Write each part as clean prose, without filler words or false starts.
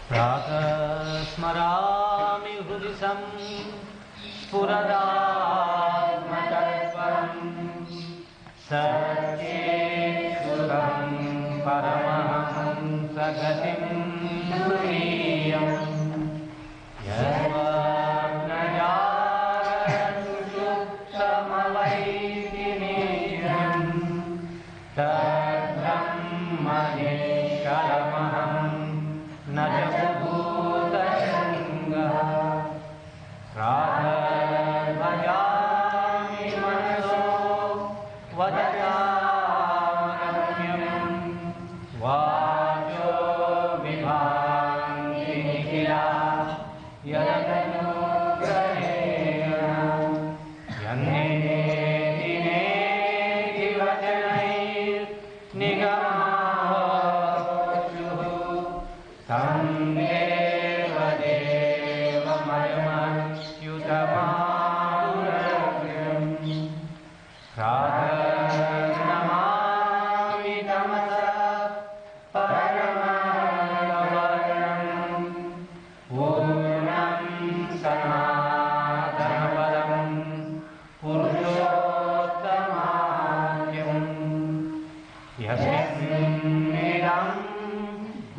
प्रातः स्मरामि हृदि स्फुरदात्मतत्त्वम् सच्चित्सुखं परमहंसगतिं तुरीयम् यद्वज्रजागरसुषुप्तमवैति नित्यम् तद्ब्रह्मनिष्कलमहं न च भूतसङ्गः प्रातर्भजामि मनसो वदतामगम्यं वाचो विभान्ति निखिला यदनुग्रहेण यन्नेति नेति वचनैर्निगमावोचुः तं देवदेवमयमच्युतमाहुरग्र्यम् प्रातर्नमामि तमसः परमवर्णम् पूर्णं सनातनपदं पुरुषोत्तमाख्यम् यस्मिन्निदं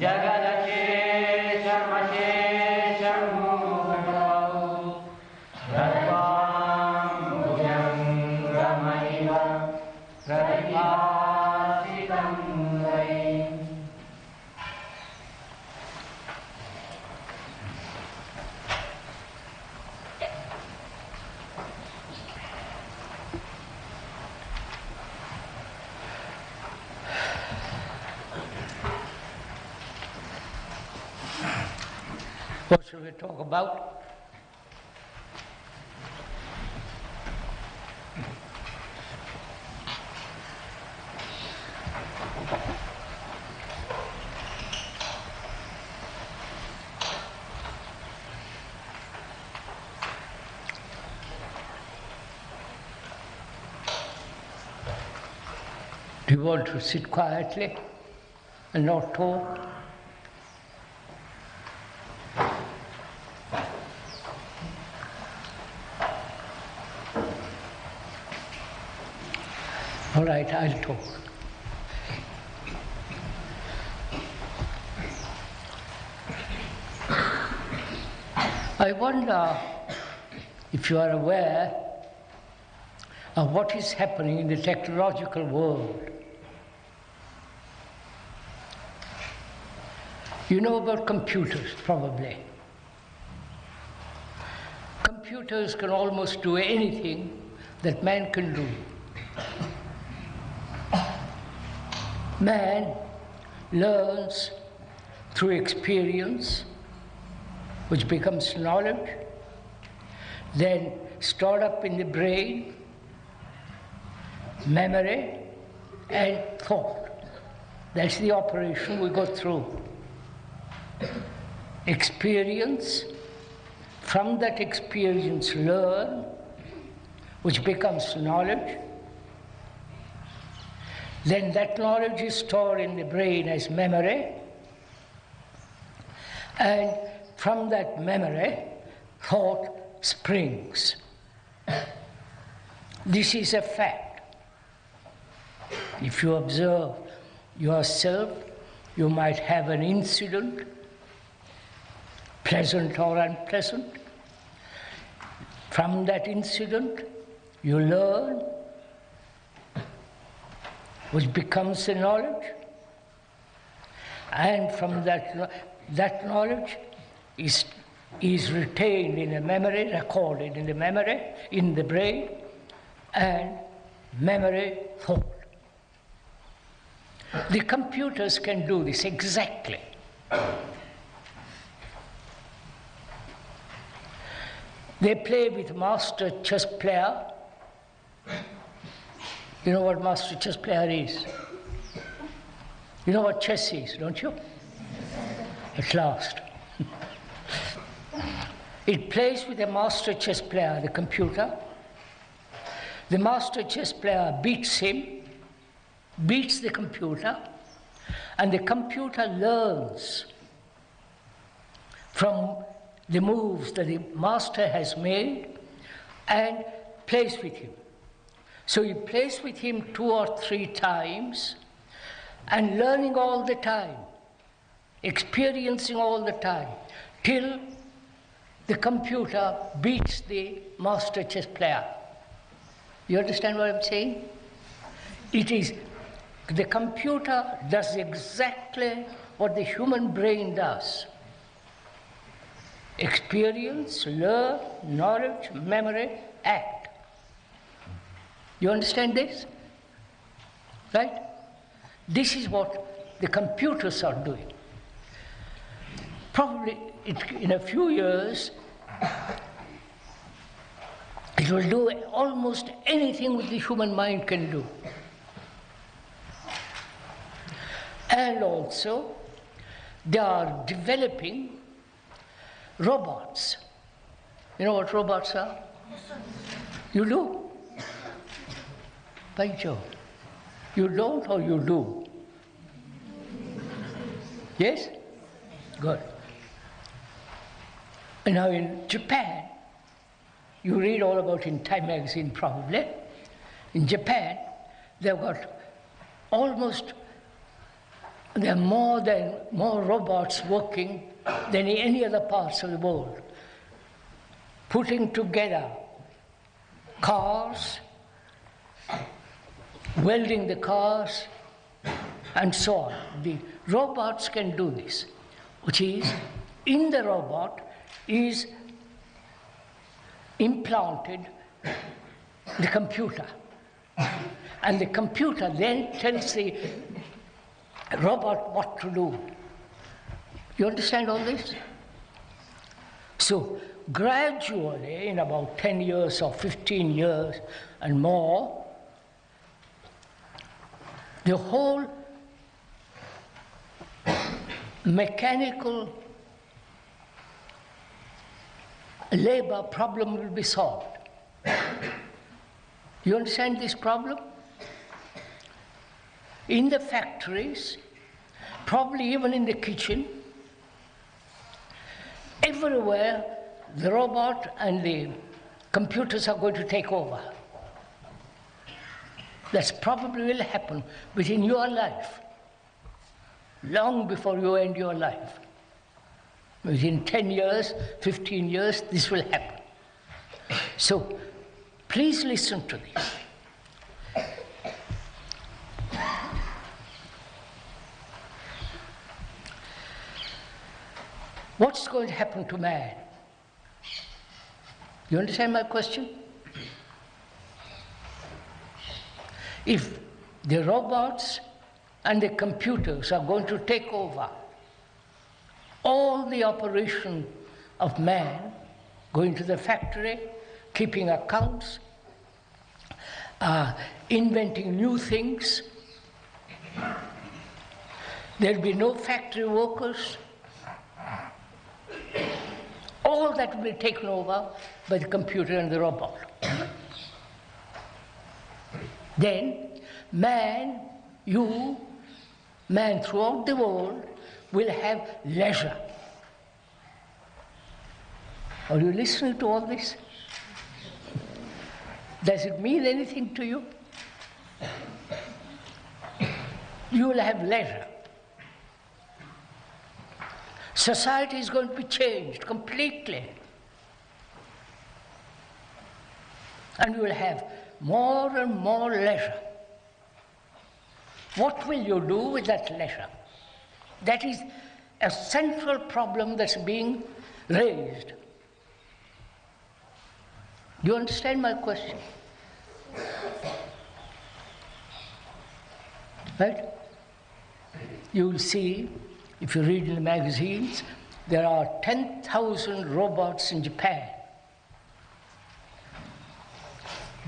जगदशेषमशेषमूढौ भुजङ्गमैव प्रतिभासितं वै What should we talk about? Do you want to sit quietly and not talk? All right, I'll talk. I wonder if you are aware of what is happening in the technological world. You know about computers, probably. Computers can almost do anything that man can do. Man learns through experience, which becomes knowledge, then stored up in the brain, memory, and thought. That's the operation we go through. Experience, from that experience learn, which becomes knowledge. Then that knowledge is stored in the brain as memory, and from that memory, thought springs. This is a fact. If you observe yourself, you might have an incident, pleasant or unpleasant. From that incident, you learn, which becomes a knowledge, and from that knowledge is retained in a memory, recorded in the memory, in the brain, and memory thought. The computers can do this exactly. They play with master chess player. You know what master chess player is? You know what chess is, don't you? At last. It plays with a master chess player, the computer. The master chess player beats him, beats the computer, and the computer learns from the moves that the master has made and plays with him. So he plays with him 2 or 3 times and learning all the time, experiencing all the time, till the computer beats the master chess player. You understand what I'm saying? It is, the computer does exactly what the human brain does. Experience, learn, knowledge, memory, act. You understand this? Right? This is what the computers are doing. Probably in a few years, it will do almost anything which the human mind can do. And also, they are developing robots. You know what robots are? Yes, sir. You do? By Jove. You don't or you do? Yes? Good. Now in Japan, you read all about in Time magazine probably, in Japan, they've got almost, there are more robots working than in any other parts of the world, putting together cars, welding the cars, and so on. The robots can do this, which is, in the robot is implanted the computer. And the computer then tells the robot what to do. You understand all this? So gradually, in about 10 years or 15 years and more, the whole mechanical labor problem will be solved. You understand this problem? In the factories, probably even in the kitchen, everywhere the robot and the computers are going to take over. That probably will happen within your life, long before you end your life. Within 10 years, 15 years, this will happen. So, please listen to this. What's going to happen to man? You understand my question? If the robots and the computers are going to take over all the operation of man, going to the factory, keeping accounts, inventing new things, there'll be no factory workers. All that will be taken over by the computer and the robot. Then man throughout the world will have leisure. Are you listening to all this? Does it mean anything to you? You will have leisure. Society is going to be changed completely. And you will have more and more leisure. What will you do with that leisure? That is a central problem that's being raised. Do you understand my question? Right? You will see, if you read in the magazines, there are 10,000 robots in Japan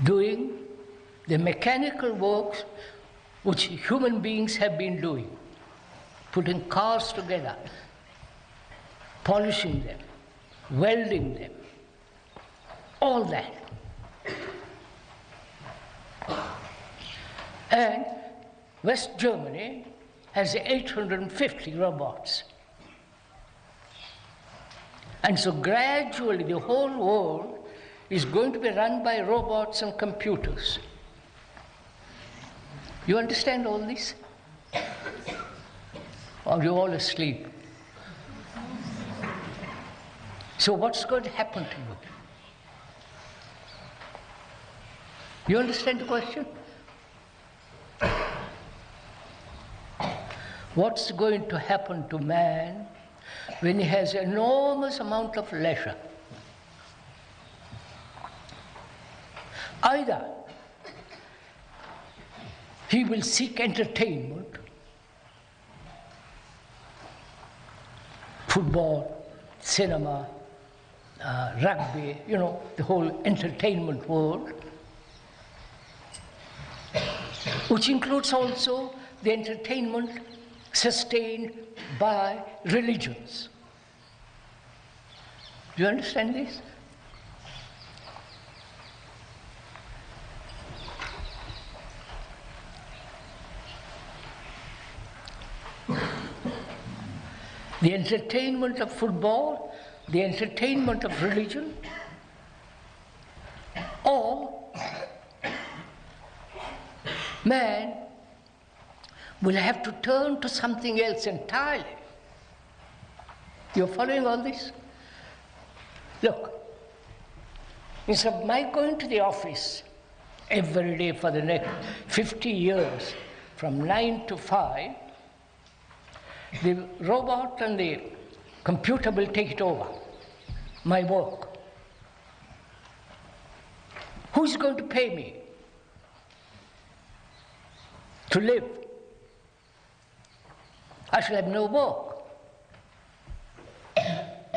doing the mechanical works which human beings have been doing, putting cars together, polishing them, welding them, all that. And West Germany has 850 robots. And so gradually the whole world is going to be run by robots and computers. You understand all this? Or are you all asleep? So what's going to happen to you? You understand the question? What's going to happen to man when he has enormous amount of leisure? Either he will seek entertainment, football, cinema, rugby, the whole entertainment world, which includes also the entertainment sustained by religions. Do you understand this? The entertainment of football, the entertainment of religion, or man will have to turn to something else entirely. You're following all this? Look, instead of my going to the office every day for the next 50 years from 9 to 5, the robot and the computer will take it over, my work. Who's going to pay me to live? I shall have no work.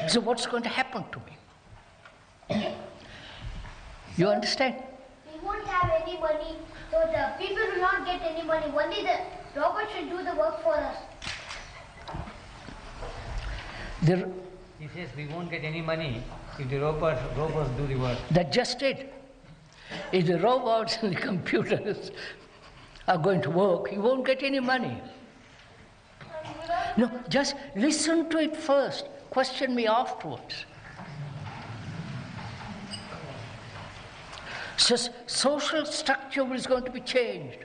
So what's going to happen to me? You understand? We won't have any money, so the people will not get any money. Only the robot should do the work for us. He says we won't get any money if the robots do the work. That's just it. If the robots and the computers are going to work, you won't get any money. No, just listen to it first. Question me afterwards. So social structure is going to be changed.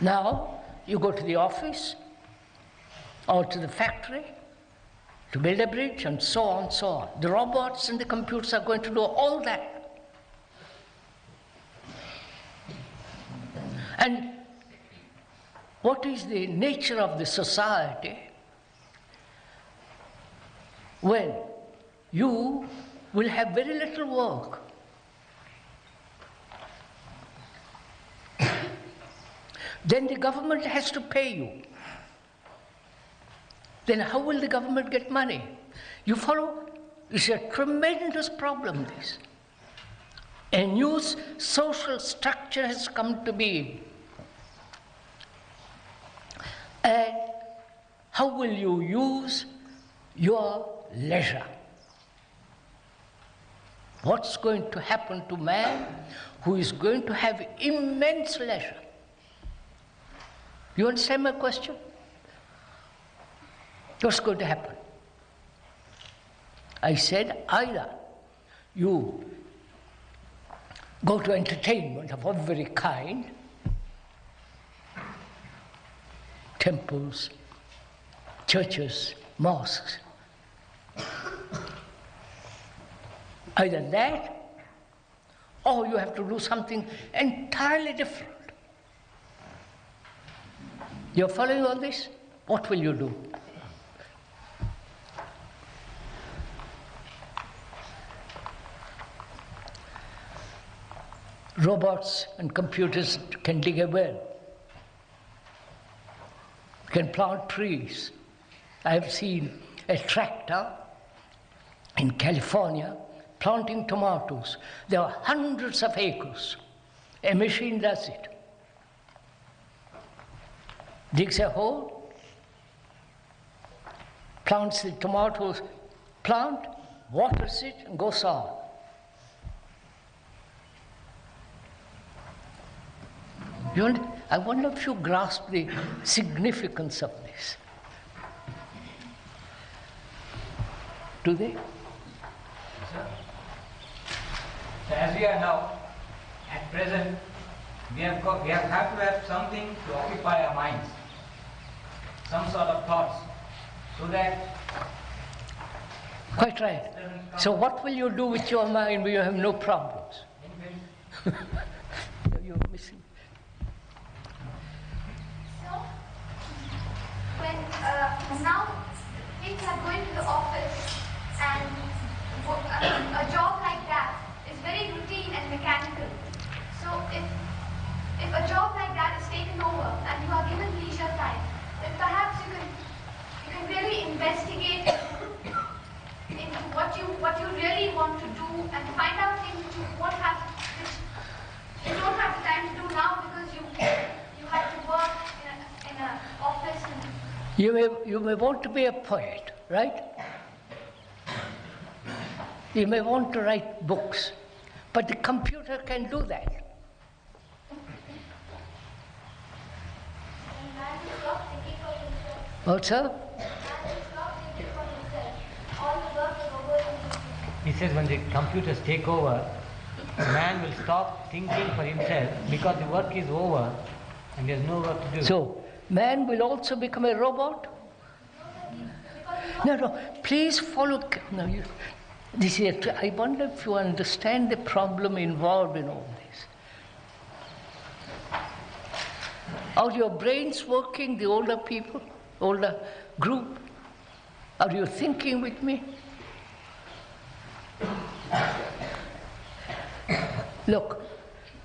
Now, you go to the office or to the factory to build a bridge and so on and so on. The robots and the computers are going to do all that. And what is the nature of the society when you will have very little work? Then the government has to pay you. Then how will the government get money? You follow? It's a tremendous problem, this. A new social structure has come to be. And how will you use your leisure? What's going to happen to man who is going to have immense leisure? You understand my question? What's going to happen? I said either you go to entertainment of every kind, temples, churches, mosques, either that or you have to do something entirely different. You're following all this? What will you do? Robots and computers can dig a well, can plant trees. I have seen a tractor in California planting tomatoes. There are hundreds of acres. A machine does it. Digs a hole, plants the tomatoes, waters it, and goes on. I wonder if you grasp the significance of this. Do they? Sir. So as we are now, at present, we have to have something to occupy our minds, some sort of thoughts, so that. Quite right. So what will you do with your mind when you have no problems? You're missing. So, when now people are going to the office and a job like that is very routine and mechanical. So if a job like that is taken over and you are given leisure time, then perhaps you can really investigate into what you really want to do and find out things which you don't have the time to do now because you have to work in an office. You may want to be a poet, right? You may want to write books, but the computer can do that. And man will stop thinking for himself. Also, Man will stop thinking for himself. All the work is over in his. He says when the computers take over, man will stop thinking for himself because the work is over and there's no work to do. so man will also become a robot? No, please follow. No, I wonder if you understand the problem involved in all this. Are your brains working, the older people, older group? Are you thinking with me? Look,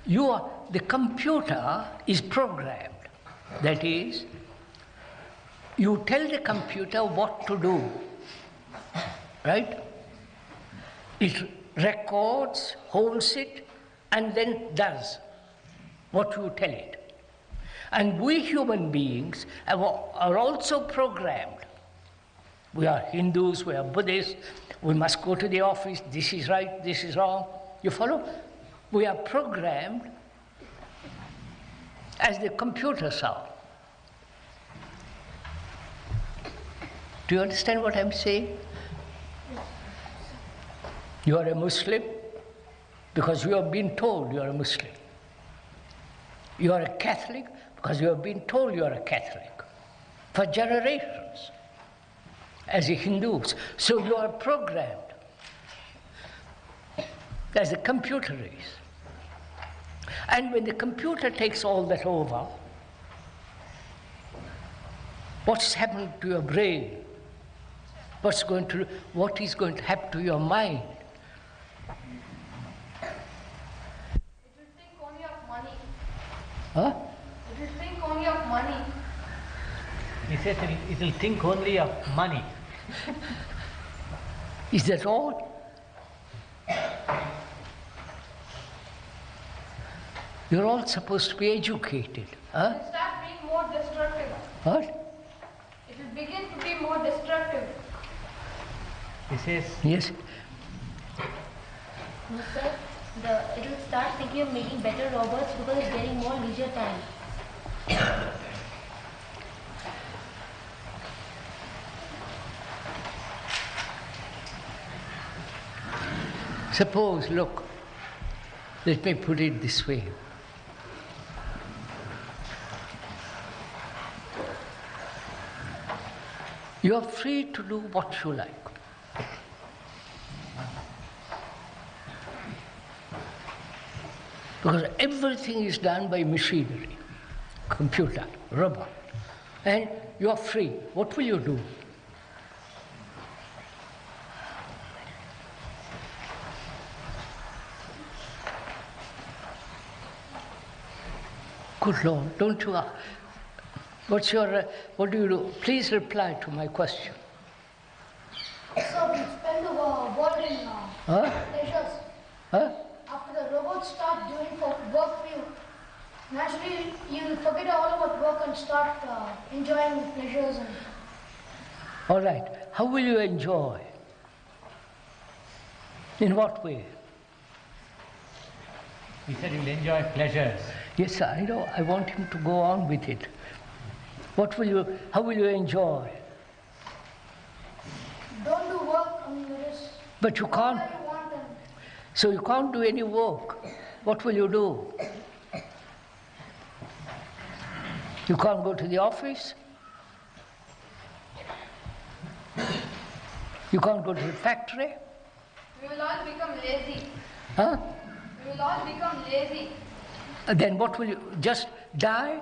the computer is programmed. That is, you tell the computer what to do, right? It records, holds it, and then does what you tell it. And we human beings are also programmed. We are Hindus, we are Buddhists, we must go to the office, this is right, this is wrong. You follow? We are programmed as the computers are. Do you understand what I'm saying? You are a Muslim because you have been told you are a Muslim. You are a Catholic because you have been told you are a Catholic for generations as a Hindus. So you are programmed as the computer is. And when the computer takes all that over, what's happened to your brain? What is going to happen to your mind? It will think only of money. Huh? It will think only of money. He says it will think only of money. Is that all? You're all supposed to be educated. Huh? It will start being more destructive. What? It will begin to be more destructive. He says, Yes. No, sir. It will start thinking of making better robots because it's getting more leisure time. Suppose, look, let me put it this way. You are free to do what you like. Because everything is done by machinery, computer, robot. And you are free. What will you do? Good Lord, don't you ask? What do you do? Please reply to my question. So we spend the world in pleasures. Huh? After the robots start doing work for you, naturally you'll forget all about work and start enjoying pleasures. All right. How will you enjoy? In what way? he said he will enjoy pleasures. Yes, I know. I want him to go on with it. How will you enjoy? Don't do work. But you can't, Where you want them. so you can't do any work. What will you do? You can't go to the office. You can't go to the factory. We will all become lazy. Huh? We will all become lazy. Then what will you, just die?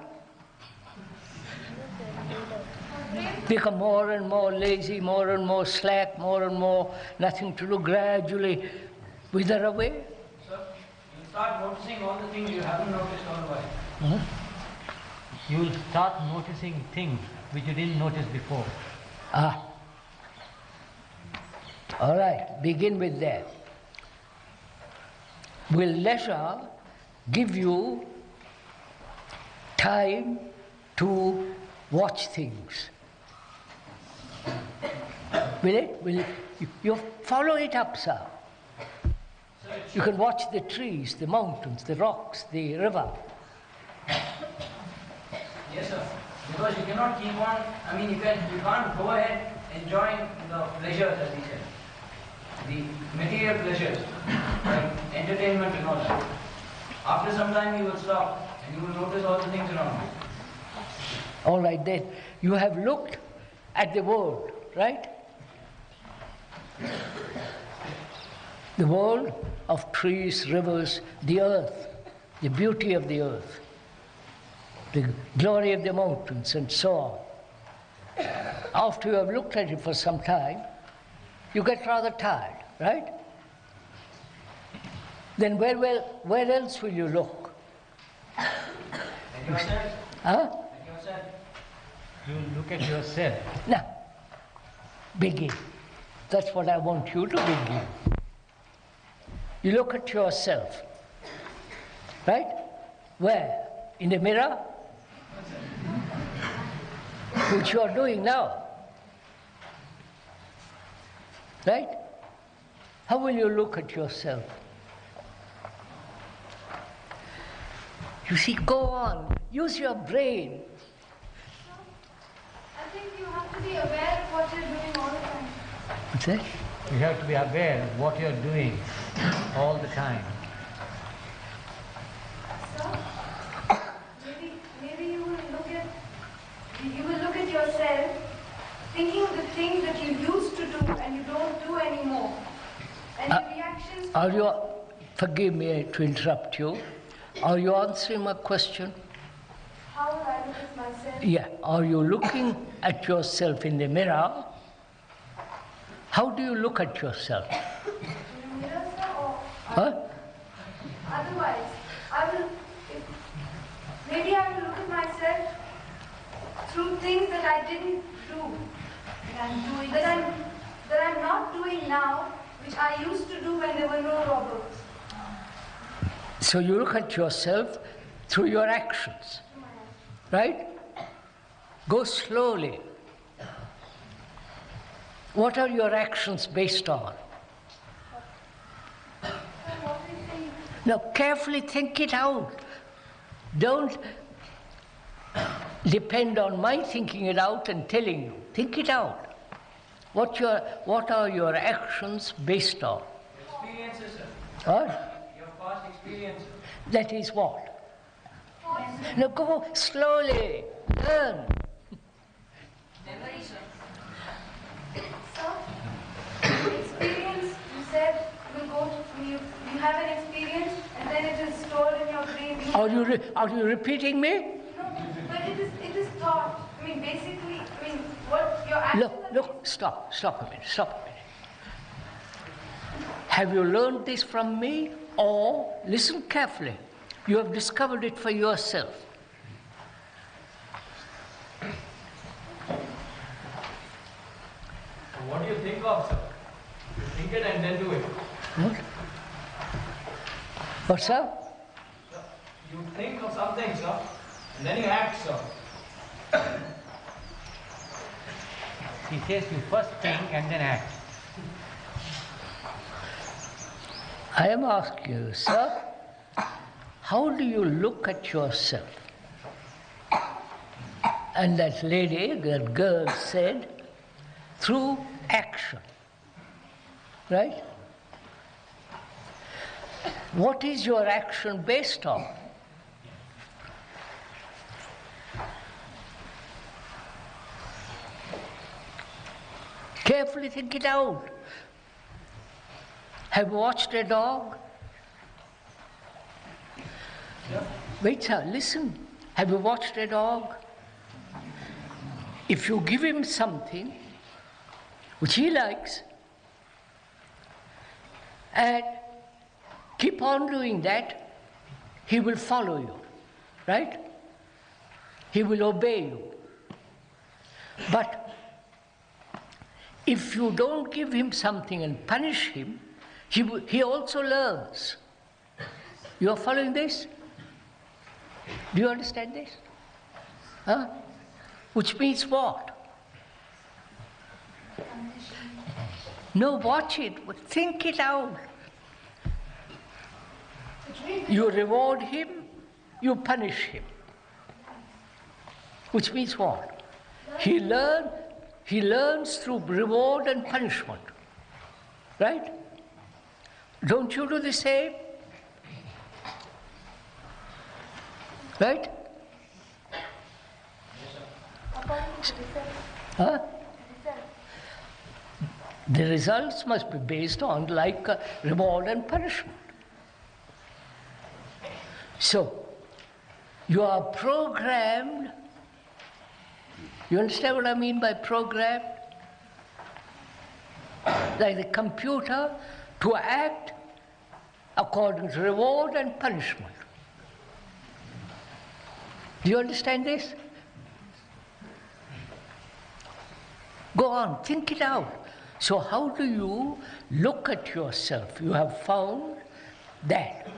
Become more and more lazy, more and more slack, more and more nothing to do, gradually wither away. So you start noticing all the things you haven't noticed all the while. Hmm? You will start noticing things which you didn't notice before. Ah. All right, begin with that. Will leisure give you time to watch things? Will it? Will it? You follow it up, sir. You can watch the trees, the mountains, the rocks, the river. Yes, sir. Because you cannot keep on, you can't go ahead enjoying the pleasures, as he said. The material pleasures, like entertainment and all that. After some time you will stop and you will notice all the things around you. All right, then. You have looked at the world, right? The world of trees, rivers, the earth, the beauty of the earth, the glory of the mountains, and so on. After you have looked at it for some time, you get rather tired, right? Then where else will you look? At yourself. Huh? At yourself. You look at yourself. Now, begin. That's what I want you to begin. You look at yourself, right? Where? In the mirror? Which you are doing now. Right? How will you look at yourself? You see, go on. Use your brain. I think you have to be aware of what you're doing all the time. What's that? You have to be aware of what you are doing all the time. So, maybe you will look at yourself, thinking of the things that you used to do and you don't do anymore, and the reactions. Are you? Forgive me to interrupt you. Are you answering my question? How will I look at myself? Yeah. Are you looking at yourself in the mirror? How do you look at yourself? In the mirror, sir, or Huh? otherwise? Maybe I will look at myself through things that I didn't do, that I'm not doing now, which I used to do when there were no robots. So you look at yourself through your actions, right? Go slowly. What are your actions based on? Now carefully think it out. Don't depend on my thinking it out and telling you. Think it out. What are your actions based on? Experiences, sir. What? Your past experiences. That is what? Now go slowly. Learn. So, experience, you said, you have an experience and then it is stored in your brain. Are you repeating me? No, but it is thought. Basically, what your actions are. Look, stop a minute. Have you learned this from me, or, listen carefully, you have discovered it for yourself? What do you think of, sir? You think it and then do it. What? What's that? Sir, you think of something, sir, and then you act, sir. He says you first think and then act. I am asking you, sir, how do you look at yourself? And that lady, that girl said, through action. Right? What is your action based on? Carefully think it out. Have you watched a dog? Wait, sir, listen. Have you watched a dog? If you give him something which he likes and keep on doing that, he will follow you, right? He will obey you. But if you don't give him something and punish him, he also learns. You are following this? Do you understand this? Huh? Which means what? No, watch it, think it out. You reward him, you punish him. Which means what? He learns through reward and punishment. Right? Don't you do the same? Right? Huh? The results must be based on reward and punishment. So, you are programmed. You understand what I mean by programmed? Like the computer to act according to reward and punishment. Do you understand this? Go on, think it out. So how do you look at yourself? You have found that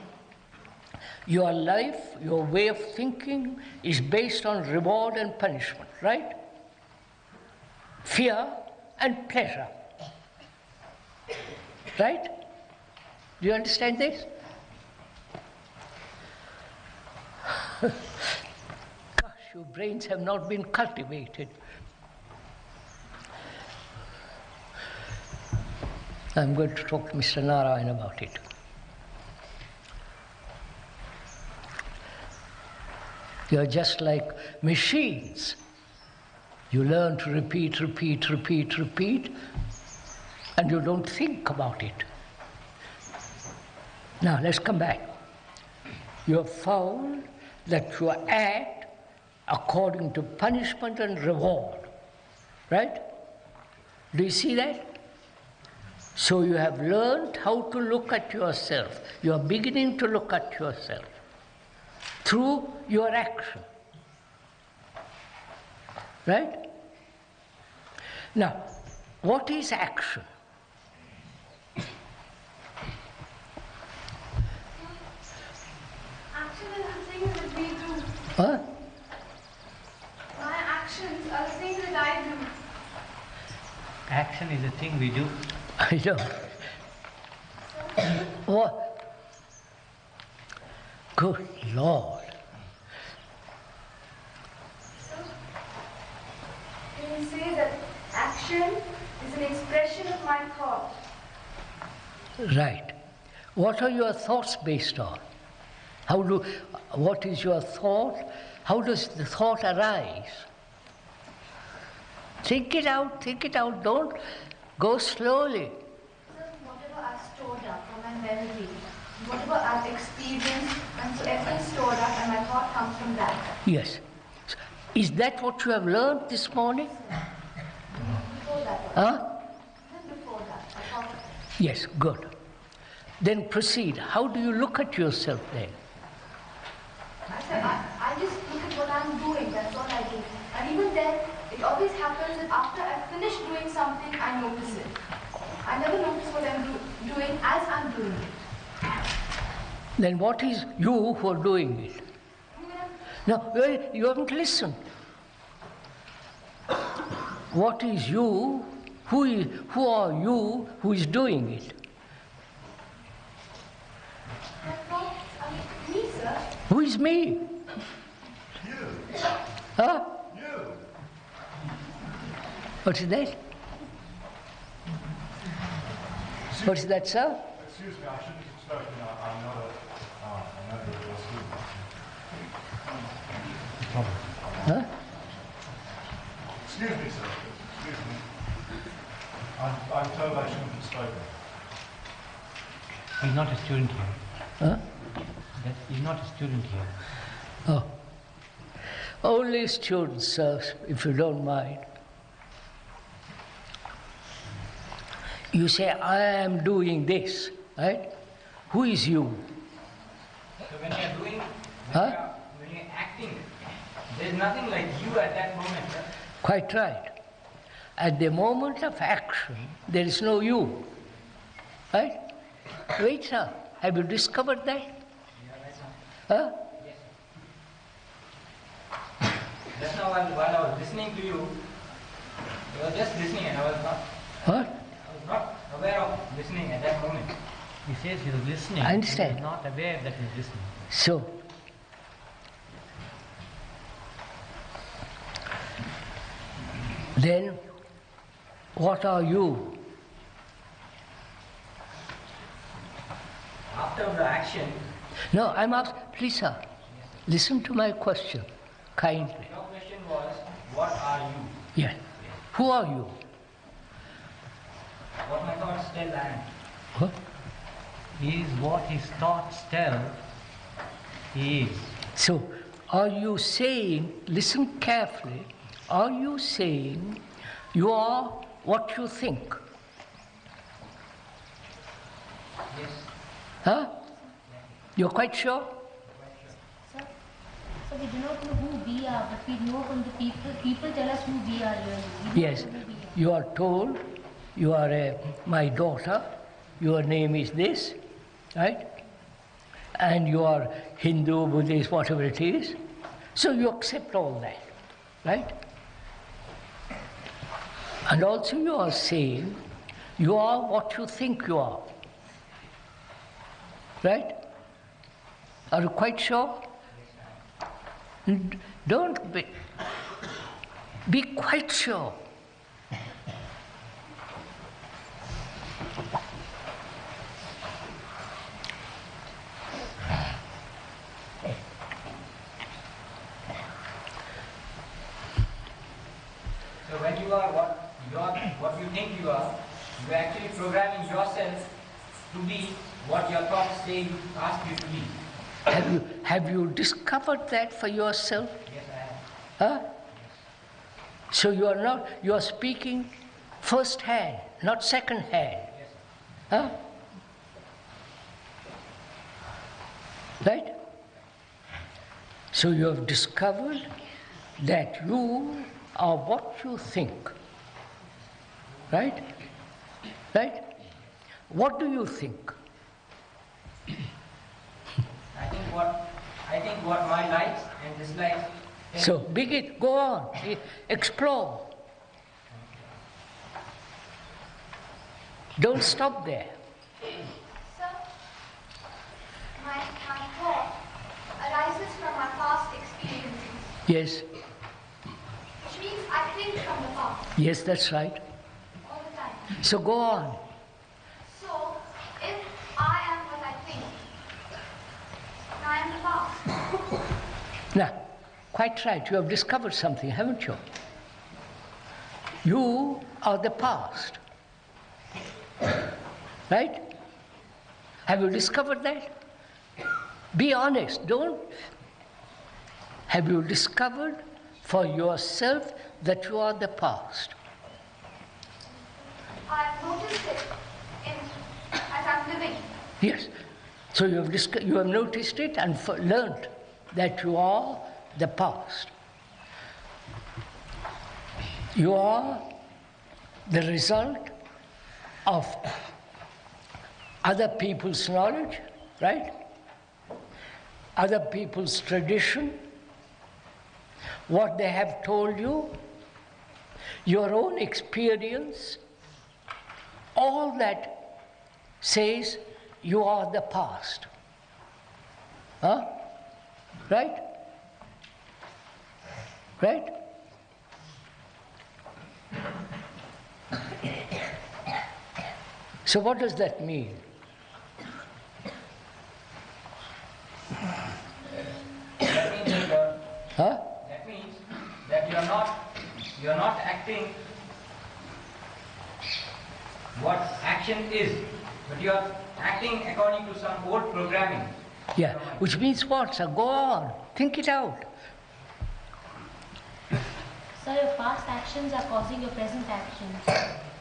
your life, your way of thinking is based on reward and punishment, right? Fear and pleasure. Right? Do you understand this? Gosh, your brains have not been cultivated. I'm going to talk to Mr. Narayan about it. You're just like machines. You learn to repeat, and you don't think about it. Now, let's come back. You have found that you act according to punishment and reward, right? Do you see that? So you have learned how to look at yourself. You are beginning to look at yourself through your action. Right? Now, what is action? Action is the thing that we do. Huh? My actions are the things that I do. Action is a thing we do. I know. What? Good Lord. Can you say that action is an expression of my thought? Right. What are your thoughts based on? What is your thought? How does the thought arise? Think it out, don't go slowly. So whatever I've stored up from my memory, whatever I've experienced, and so everything's stored up and my thought comes from that. Yes. Is that what you have learned this morning? Before that. Huh? Even before that. I thought, Yes, good. Then proceed. How do you look at yourself then? I said, I just look at what I'm doing, that's all I do. And even then, it always happens that after I finish doing something, I notice it. I never notice what I'm doing as I'm doing it. Then what is you who are doing it? No, you haven't listened. What is you? Who are you who is doing it? My thoughts, I mean, me, sir. Who is me? You. Huh? You. What is that? What is that, sir? Excuse me, I shouldn't have spoken. I know that Huh? Excuse me, sir. Excuse me. I'm told I shouldn't have spoken. He's not a student here. Huh? He's not a student here. Oh. Only students, sir, if you don't mind. You say, I am doing this, right? Who is you? So when you're doing, Huh? when you're acting, there's nothing like you at that moment, sir. Quite right. At the moment of action, there is no you. Right? Wait, sir. Have you discovered that? Yeah, right now. Huh? Yes, sir. Just now while I was listening to you, I was just listening and I was What? not aware of listening at that moment. He says he was listening. I understand. He was not aware that he was listening. So, then, what are you? After the action, No, I'm asking, please, sir, listen to my question kindly. your question was, what are you? Yes. Who are you? What my thoughts tell I am. What? He is what his thoughts tell he is. So, are you saying, listen carefully, are you saying you are what you think? Yes. Huh? You're quite sure? Sir, so we do not know who we are, but we know from the people. People tell us who we are really. We don't Yes. know who we are. You are told, you are my daughter, your name is this, right? And you are Hindu, Buddhist, whatever it is. So you accept all that, right? And also you are saying you are what you think you are. Right? Are you quite sure? Don't be quite sure. So when you are what you think you are actually programming yourself to be what your thoughts say you ask you to be. Have you discovered that for yourself? Yes, I have. Huh? So you are speaking first hand, not second hand. Yes, sir. Huh? Right? So you have discovered that you are what you think. Right? Right? What do you think? I think what my likes and dislikes tell So begin, go on, explore. Don't stop there. Sir, my thought arises from my past experiences, Yes, which means I think from the past yes, that's right. all the time. So go on. So, if I am what I think, then I am the past. Now, quite right, you have discovered something, haven't you? You are the past. Right? Have you discovered that? Be honest, don't. Have you discovered for yourself that you are the past? I have noticed it as I'm living. Yes. So you have noticed it and learnt that you are the past. You are the result of other people's knowledge, right? Other people's tradition, what they have told you, your own experience, all that says you are the past. Huh? Right? Right? So what does that mean? that means that Huh? that means what action is, but you are acting according to some old programming. Yeah, which means what? So go on, think it out. So your past actions are causing your present actions.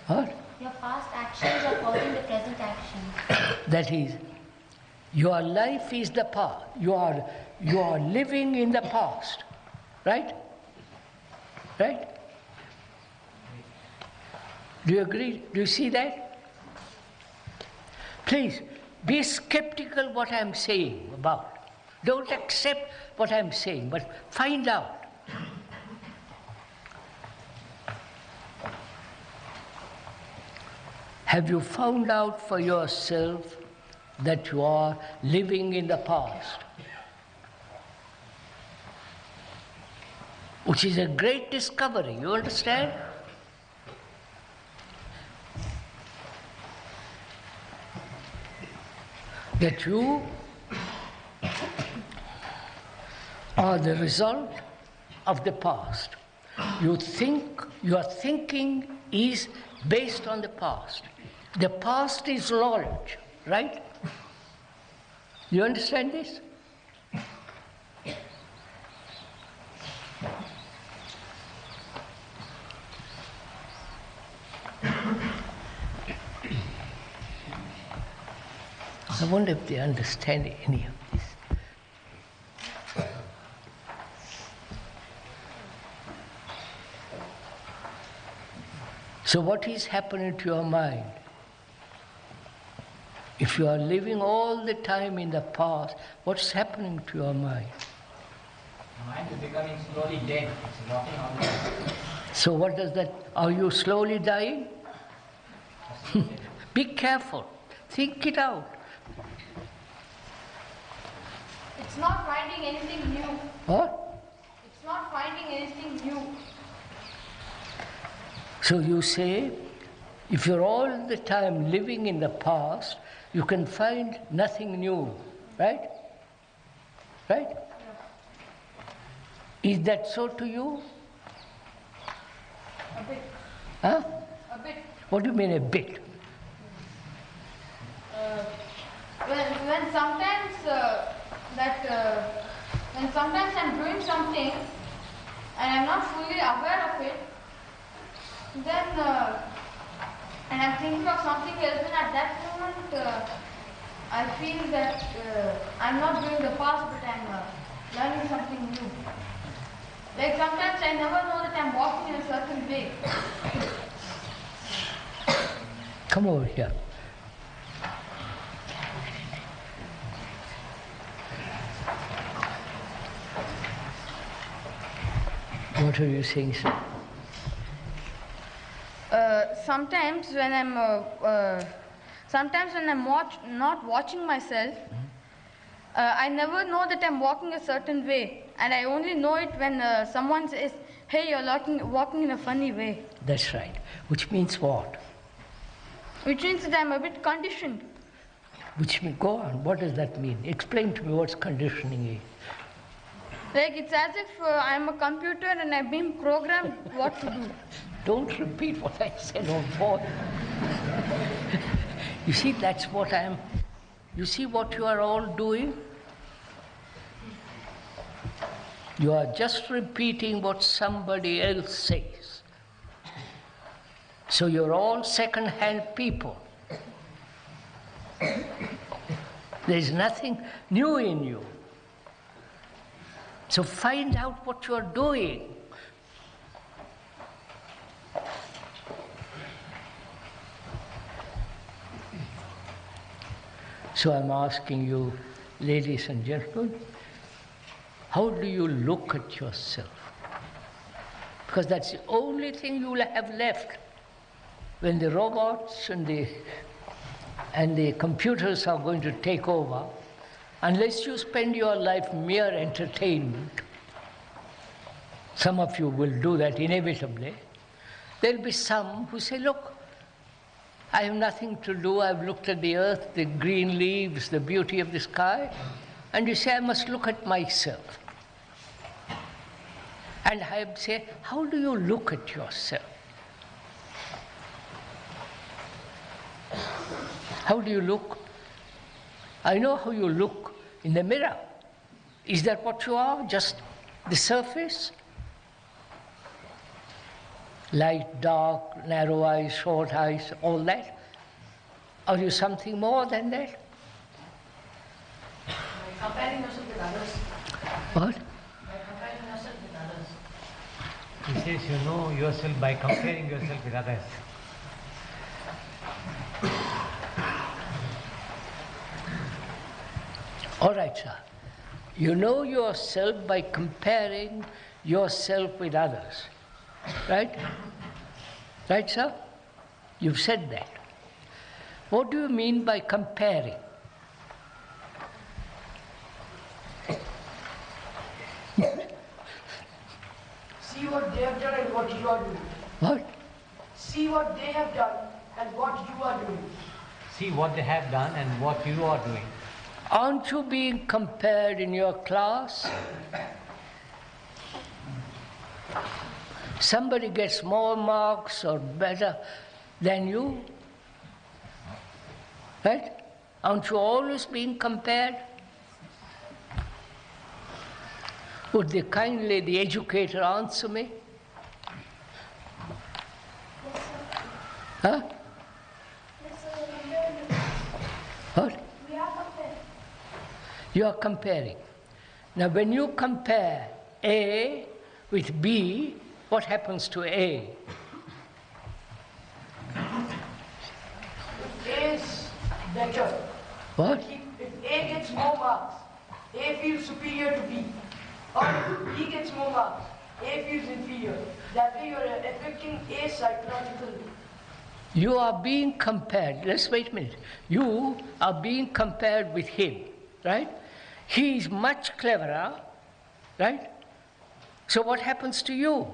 What? Your past actions are causing the present actions. That is, your life is the past. You are living in the past, right? Right? Do you agree? Do you see that? Please, be skeptical what I am saying about. Don't accept what I am saying, but find out. Have you found out for yourself that you are living in the past? Which is a great discovery, you understand? That you are the result of the past. You think, your thinking is based on the past. The past is knowledge, right? You understand this? I wonder if they understand any of this. So what is happening to your mind? If you are living all the time in the past, what's happening to your mind? Mind is becoming slowly dead. It's rotting on the time. So what does that, are you slowly dying? Be careful, think it out. It's not finding anything new. What? It's not finding anything new. So you say, if you're all the time living in the past, you can find nothing new, right? Right? Is that so to you? A bit. Huh? A bit. What do you mean a bit? When sometimes when sometimes I'm doing something and I'm not fully aware of it, then and I'm thinking of something else, and at that moment I feel that I'm not doing the past, but I'm learning something new. Like sometimes I never know that I'm walking in a certain way. Come over here. What are you saying, sir? Sometimes when I'm not watching myself, I never know that I'm walking a certain way, and I only know it when someone says, "Hey, you're walking in a funny way." That's right. Which means what? Which means that I'm a bit conditioned. Which means, go on, what does that mean? Explain to me what's conditioning is. Like it's as if I'm a computer and I've been programmed what to do. Don't repeat what I said, oh boy. You see, that's what you see what you are all doing? You are just repeating what somebody else says. So you're all second-hand people. There's nothing new in you. So find out what you're doing. So I'm asking you, ladies and gentlemen, how do you look at yourself? Because that's the only thing you will have left when the robots and the computers are going to take over. Unless you spend your life mere entertainment, some of you will do that inevitably, there'll be some who say, look, I have nothing to do, I've looked at the earth, the green leaves, the beauty of the sky, and you say, I must look at myself. And I say, how do you look at yourself? How do you look? I know how you look in the mirror. Is that what you are? Just the surface? Light, dark, narrow eyes, short eyes, all that? Are you something more than that? By comparing yourself with others. What? By comparing yourself with others. He says you know yourself by comparing yourself with others. All right, sir. You know yourself by comparing yourself with others. Right? Right, sir? You've said that. What do you mean by comparing? See what they have done and what you are doing. What? See what they have done and what you are doing. See what they have done and what you are doing. Aren't you being compared in your class? Somebody gets more marks or better than you. Right? Aren't you always being compared? Would the educator answer me? Huh? What? We are compared. You are comparing. Now, when you compare A with B, what happens to A? If A is better, What? if A gets more marks, A feels superior to B. Or if B gets more marks, A feels inferior. That way you are affecting A psychologically. You are being compared. Let's wait a minute. You are being compared with him, right? He is much cleverer, right? So what happens to you?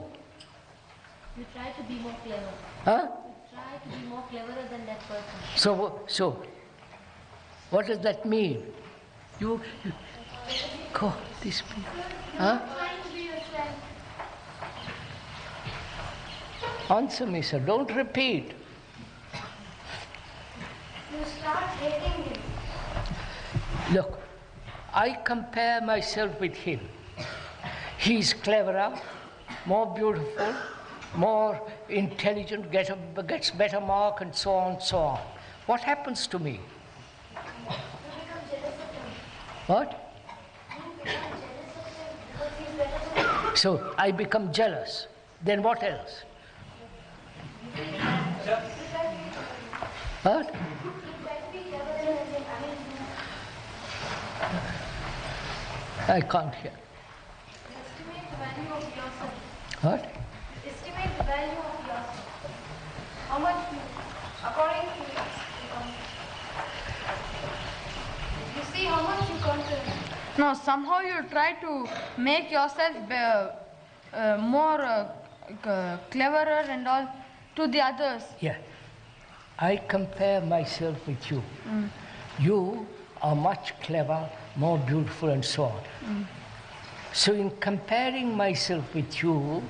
You try to be more clever. Huh? You try to be more cleverer than that person. So what does that mean? You God, this people. Huh? Trying to be yourself. Answer me, sir. Don't repeat. You start hating him. Look, I compare myself with him. He's cleverer, more beautiful, more intelligent, gets better mark, and so on, so on. What happens to me? You become jealous of him. What? You become jealous of him because he's better than you. So I become jealous. Then what else? What? You try to be clever than him. I mean, I can't hear. You estimate the value of yourself. What? You estimate the value of yourself. How much you, according to you see how much you contribute. No, somehow you try to make yourself more cleverer and all to the others. Yeah. I compare myself with you. You are much clever, more beautiful, and so on. So, in comparing myself with you,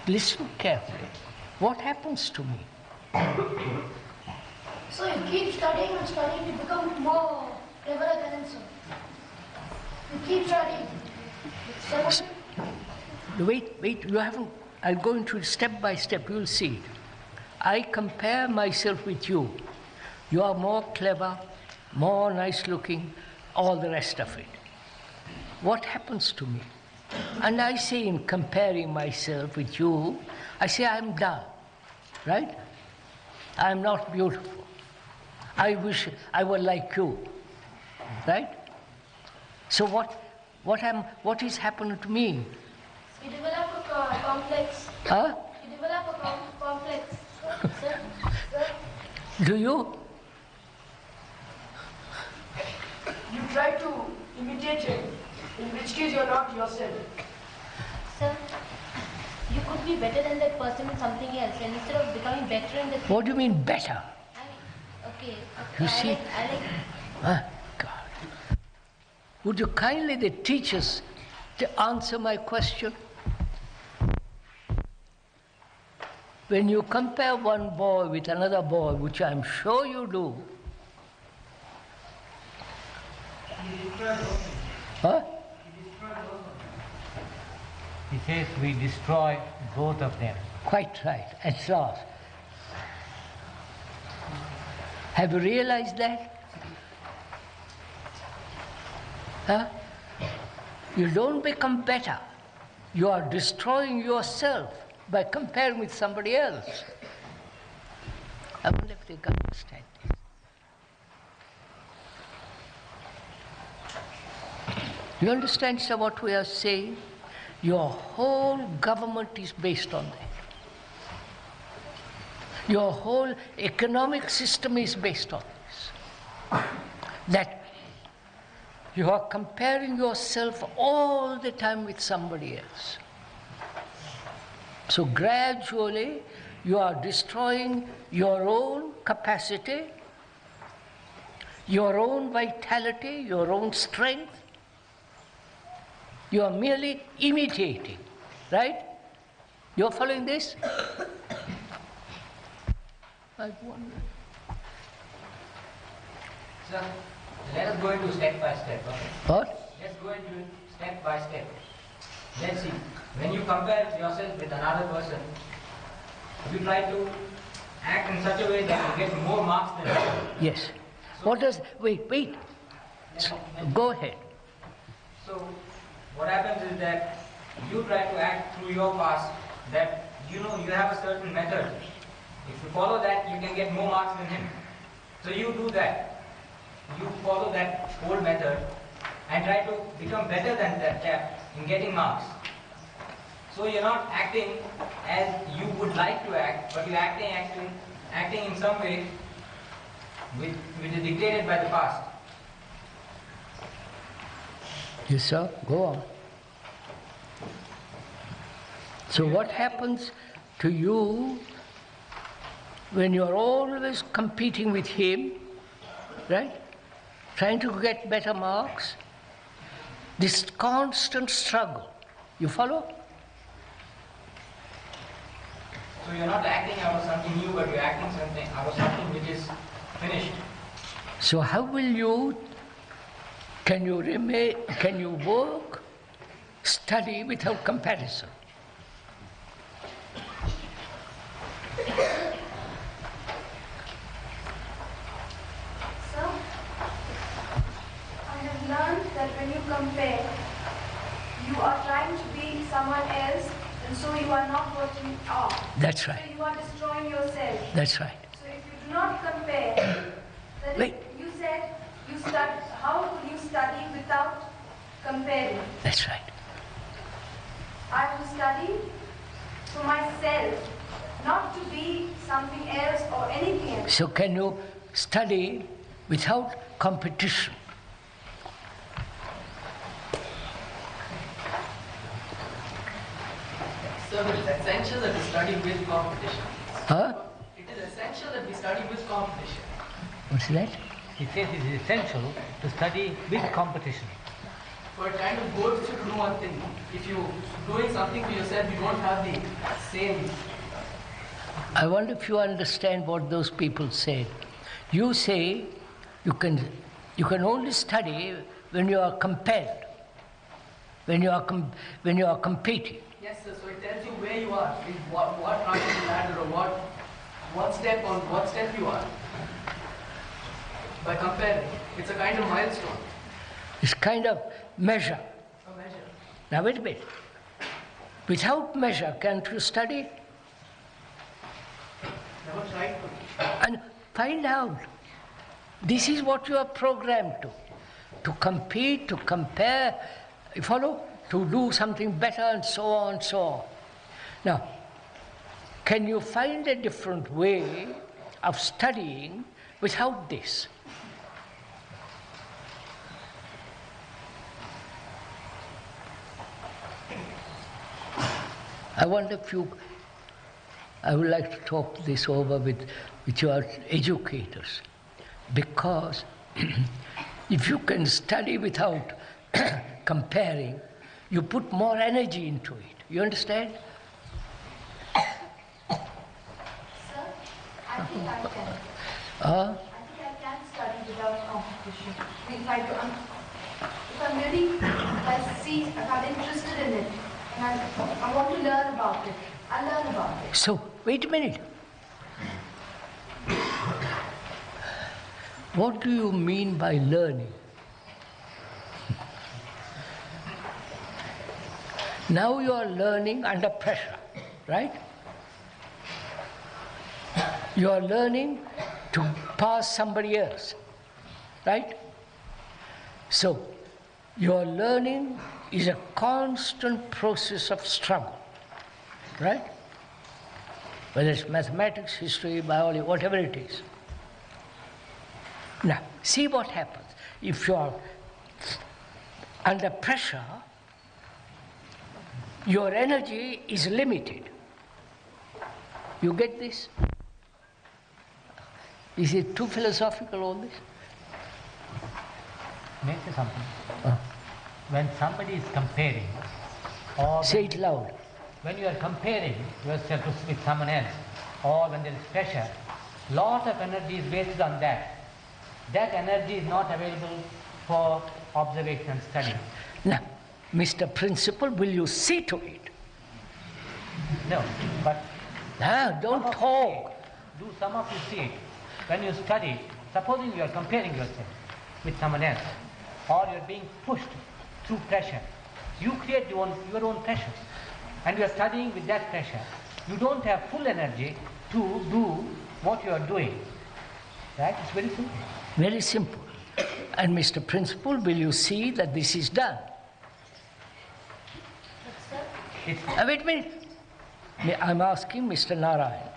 listen carefully. What happens to me? so you keep studying and studying to become more cleverer than him. You keep studying. Wait, you haven't. I'll go into it step by step, you'll see it. I compare myself with you. You are more clever, more nice looking, all the rest of it. What happens to me? And I say, in comparing myself with you, I say I'm dull, right? I'm not beautiful. I wish I were like you, right? So what is happening to me? You develop a complex. Huh? You develop a complex. Sir, Do you? You try to imitate him, in which case you are not yourself. Sir, you could be better than that person in something else, and instead of becoming better in that. What do you mean better? Okay. You see? I like. Ah, God. Would you kindly, the teachers, to answer my question? When you compare one boy with another boy, which I'm sure you do, Huh? He says we destroy both of them. Quite right, at last. Have you realized that? Huh? You don't become better. You are destroying yourself by comparing with somebody else. I wonder if they can understand this. You understand, sir, what we are saying? Your whole government is based on that. Your whole economic system is based on this. That you are comparing yourself all the time with somebody else. So gradually you are destroying your own capacity, your own vitality, your own strength. You are merely imitating, right? You are following this? I wonder. Sir, let us go into step by step. Okay? What? Let's go into step by step. Let's see. When you compare yourself with another person, you try to act in such a way that you get more marks than them. Yes. What does... Wait. Go ahead. So, what happens is that you try to act through your past, that you know you have a certain method. If you follow that, you can get more marks than him. So you do that. You follow that old method and try to become better than that chap in getting marks. So you're not acting as you would like to act, but you're acting in some way which is dictated by the past. Yes, sir. Go on. So what happens to you when you're always competing with him, right? Trying to get better marks? This constant struggle. You follow? So you're not acting out of something new, but you're acting out of something which is finished. So how will you, can you work, study without comparison? So, I have learned that when you compare, you are trying to be someone else, and so you are not what you are. That's right. So you are destroying yourself. That's right. So if you do not compare, that Wait. is, you said you study. How will you study without comparing? That's right. I will study for myself, not to be something else or anything else. So can you study without competition? So it is essential that we study with competition. Huh? It is essential that we study with competition. What's that? He says it is essential to study with competition. For a kind of both to do one thing. If you're doing something for yourself, you don't have the same. I wonder if you understand what those people said. You say you can only study when you are compelled, when you are competing. Yes, sir. So it tells you where you are, in what rung of the ladder, or what step you are. By comparing, it's a kind of milestone. It's kind of measure. A measure. Now wait a minute. Without measure, can't you study? Never tried to. And find out. This is what you are programmed to compete, to compare, you follow? To do something better and so on and so on. Now, can you find a different way of studying without this? I wonder if I would like to talk this over with your educators, because if you can study without comparing, you put more energy into it. You understand? Sir, I think I can. I think I can study without competition. If I if I'm really, if I'm interested in it, and I want to learn about it, I'll learn about it. So, wait a minute. What do you mean by learning? Now you are learning under pressure, right? You are learning to pass somebody else, right? So, your learning is a constant process of struggle, right? Whether it's mathematics, history, biology, whatever it is. Now, see what happens. If you are under pressure, your energy is limited. You get this? Is it too philosophical, all this? May I say something? When somebody is comparing, or say it loud. When you are comparing yourself with someone else, or when there is pressure, lot of energy is wasted on that. That energy is not available for observation and study. Now, Mr. Principal, will you see to it? No, but... No, don't talk. Do some of you see it? When you study, supposing you are comparing yourself with someone else, or you are being pushed through pressure, you create your own pressure. And you are studying with that pressure. You don't have full energy to do what you are doing. Right? It's very simple. Very simple. And Mr. Principal, will you see that this is done? Wait a minute. I'm asking Mr. Narayan.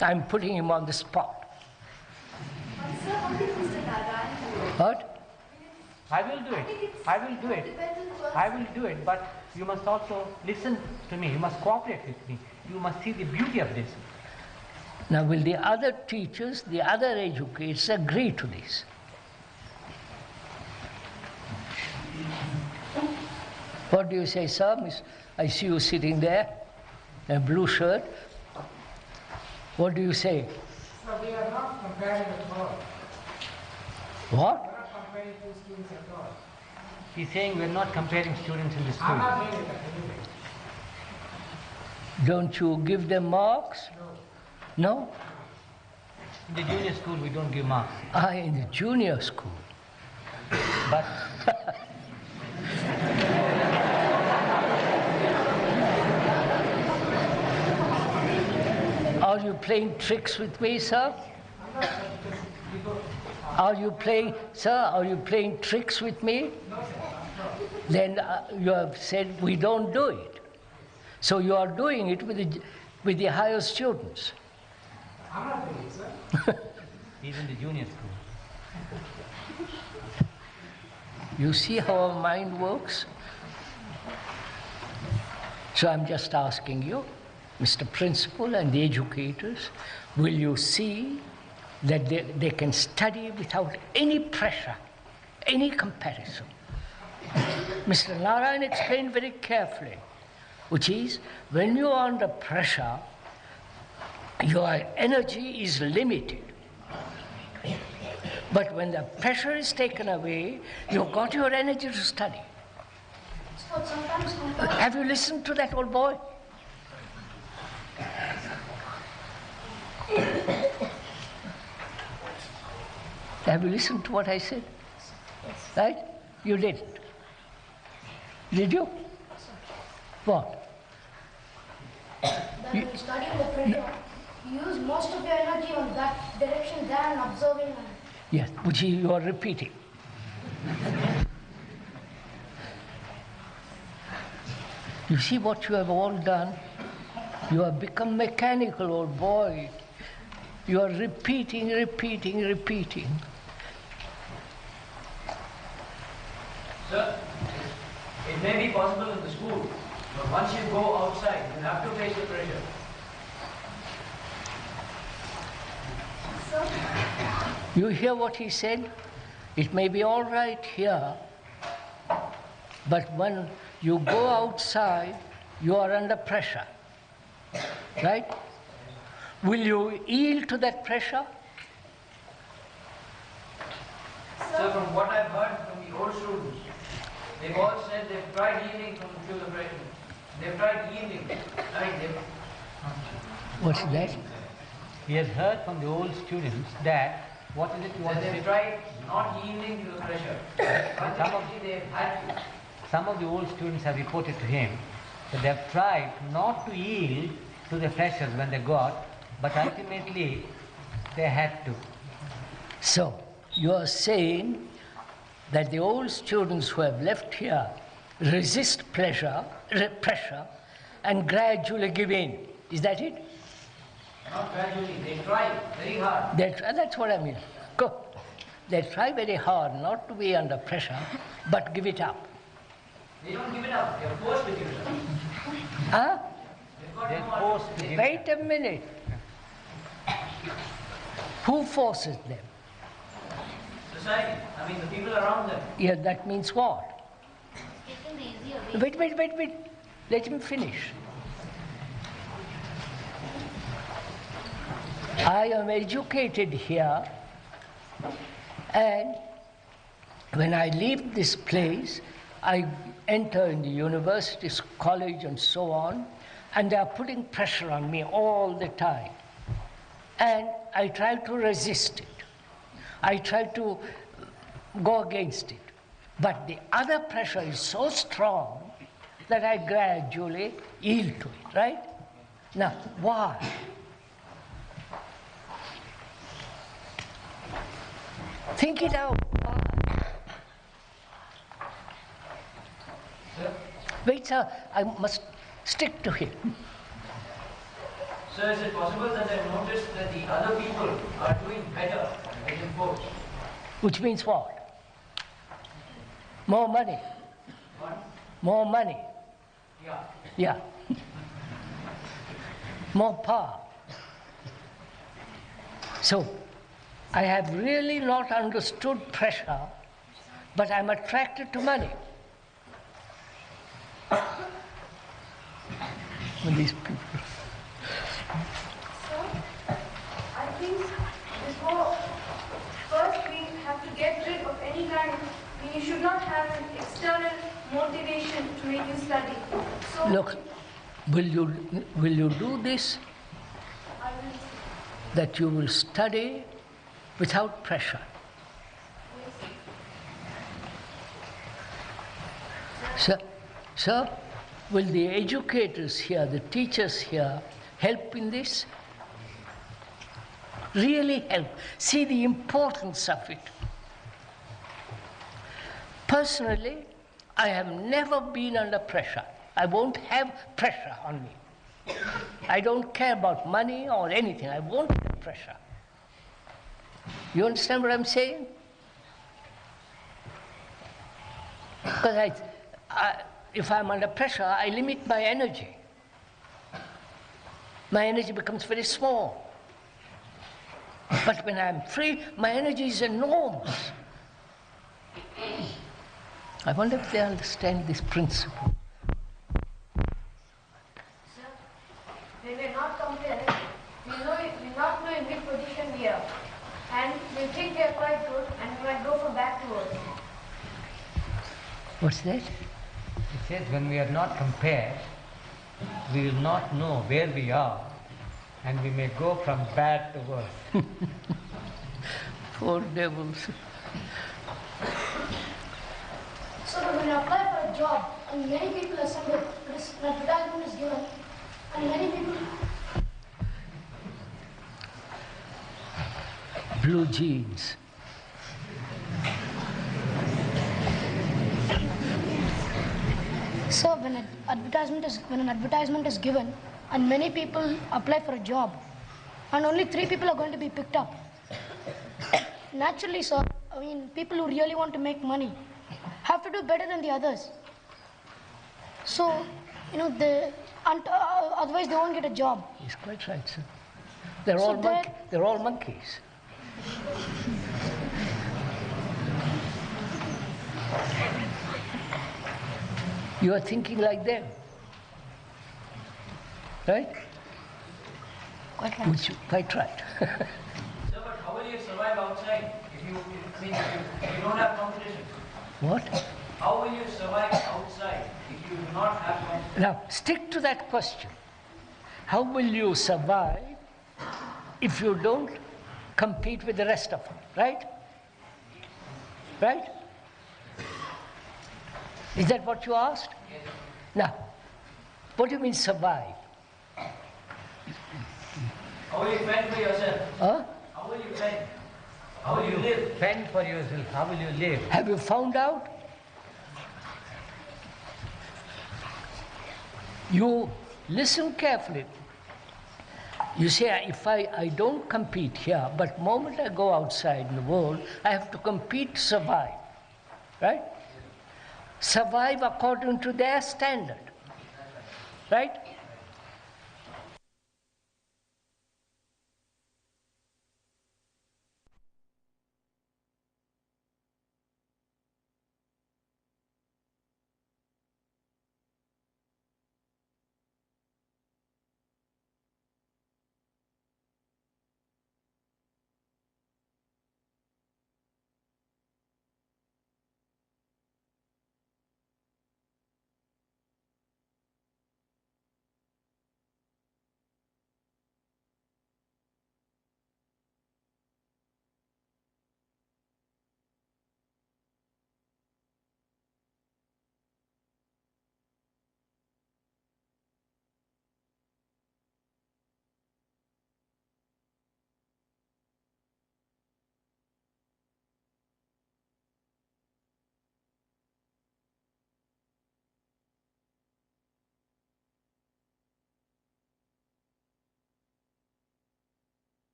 I'm putting him on the spot. Sir, how did Mr. Narayan do it? What? I will do it. I will do it. I will do it, but you must also listen to me. You must cooperate with me. You must see the beauty of this. Now, will the other teachers, the other educators agree to this? What do you say, sir? Miss, I see you sitting there, a blue shirt. What do you say? Sir, we are not comparing at all. What? We are not comparing two students at all. He's saying we're not comparing students in the school. I'm not doing it anyway. Don't you give them marks? No. No? In the junior school, we don't give marks. In the junior school. But are you playing tricks with me, sir? Are you playing, sir, are you playing tricks with me? Then you have said we don't do it. So you are doing it with the higher students. I'm not doing it, sir. he's in the junior school. You see how our mind works? So I'm just asking you, Mr. Principal and the educators, will you see that they can study without any pressure, any comparison? Mr. Narayan explained very carefully, which is, when you are under pressure, your energy is limited. But when the pressure is taken away, you've got your energy to study. So sometimes Have you listened to that old boy? Have you listened to what I said? Right? You didn't. Did you? What? when you study the pressure, you use most of your energy on that direction than observing. Yes, which you are repeating. You see what you have all done? You have become mechanical, old boy. You are repeating. Sir, it may be possible in the school, but once you go outside, you have to face the pressure. You hear what he said? It may be all right here, but when you go outside, you are under pressure. Right? Will you yield to that pressure? So from what I've heard from the old students, they've all said they've tried yielding to the pressure. They've tried yielding. I mean, What's that? He has heard from the old students that, what is it you want to say? they've tried not yielding to the pressure. Ultimately, they've had to. Some of the old students have reported to him that they have tried not to yield to the pressures when they got, but ultimately they had to. So, you are saying that the old students who have left here resist pressure, and gradually give in. Is that it? Not gradually, they try very hard. That's what I mean. Go. They try very hard not to be under pressure, but give it up. They don't give it up, they're forced to give it up. Huh? They're forced to give Wait a minute. Who forces them? Society, I mean the people around them. Yeah, that means what? Taking the easier way. Wait. Let him finish. I am educated here, and when I leave this place, I enter in the universities, college, and so on, and they are putting pressure on me all the time. And I try to resist it. I try to go against it. But the other pressure is so strong that I gradually yield to it, right? Now, why? Think it out. Wait, sir, I must stick to him. So is it possible that they've noticed that the other people are doing better than folks? Which means what? More money. What? More money. Yeah. Yeah. More power. So, I have really not understood pressure, but I'm attracted to money. These people. So, I think before, first we have to get rid of any kind, you should not have an external motivation to make you study. So, Look, will you do this? I will, That you will study without pressure. Sir, will the educators here, the teachers here, help in this? Really help. See the importance of it. Personally, I have never been under pressure. I won't have pressure on me. I don't care about money or anything. I won't have pressure. You understand what I'm saying? Because if I'm under pressure, I limit my energy. My energy becomes very small. But when I'm free, my energy is enormous. I wonder if they understand this principle. Sir, when we're not comparing, we not know in which position we are. And we think we are quite good and we might go from bad to worse. What's that? It says when we are not compared, we will not know where we are, and we may go from bad to worse. Poor devils. So when you apply for a job and many people assemble, an advertisement is given and many people... Blue jeans. So when an advertisement is given and many people apply for a job and only 3 people are going to be picked up. Naturally, sir, I mean, people who really want to make money have to do better than the others. So, otherwise they won't get a job. He's quite right, sir. They're all monkeys. You are thinking like them, right? Quite right. Quite right. Sir, but how will you survive survive outside if you don't have competition? What? How will you survive outside if you do not have competition? Now, stick to that question. How will you survive if you don't compete with the rest of them, right? Right? Is that what you asked? Yes. Now, what do you mean survive? How will you fend for yourself? Huh? How will you fend? How will you live? Fend for yourself. How will you live? Have you found out? You listen carefully. You say, if I don't compete here, but the moment I go outside in the world, I have to compete to survive. Right? Survive according to their standard. Right?